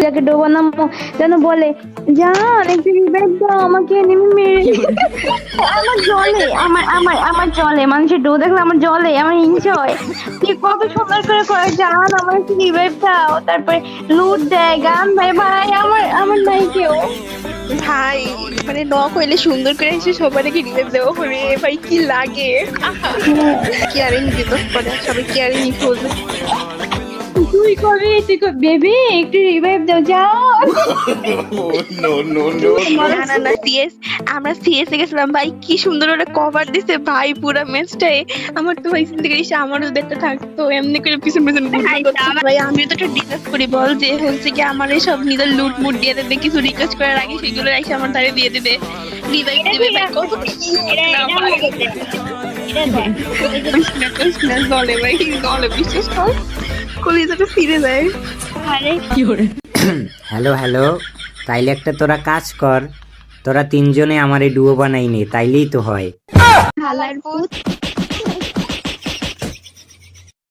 যাকে ডো বানাবো যেন বলে জান একটু রিভাইভ দাও আমাকে এনিমি মেরে আমার জলে আমার জলে মানুষের ডো দেখলে আমার জলে আমার হিংসা হয় কি কত সুন্দর করে জান আমার একটু রিভাইভ দাও তারপরে লুট দেয় গান ভাই ভাই আমার নাই কেউ ভাই মানে নক হইলে সুন্দর করে এসে সবাইকে রিভাইভ দেওয়া হবে ভাই কি লাগে কেয়ারিং দিবস করে সবাই কেয়ারিং খোঁজে তুই বেবি একটু রিভাইভ দাও যাও না সিএস আমরা সিএস এ গেছিলাম ভাই কি সুন্দর ওরা কভার দিছে ভাই পুরো ম্যাচটাই আমার তো ভাই চিন্তা করিস আমারও দেখতে থাকতো এমনি করে পিছন ভাই আমি তো একটু ডিসকাস করি বল যে হচ্ছে কি আমার এই সব নিজের লুট মুট দিয়ে দেবে কিছু রিকোয়েস্ট করার আগে সেগুলো রাখি আমার ধারে দিয়ে দেবে রিভাইভ দিবে ভাই কত জলে ভাই জলে বিশ্বাস কর কলিজাটা ফিরে যায় হ্যালো হ্যালো, তাইলে একটা তোরা কাজ কর, তোরা তিনজনে আমার এই ডুয়ো বানাই নে, তাইলেই তো হয়। হালার পুত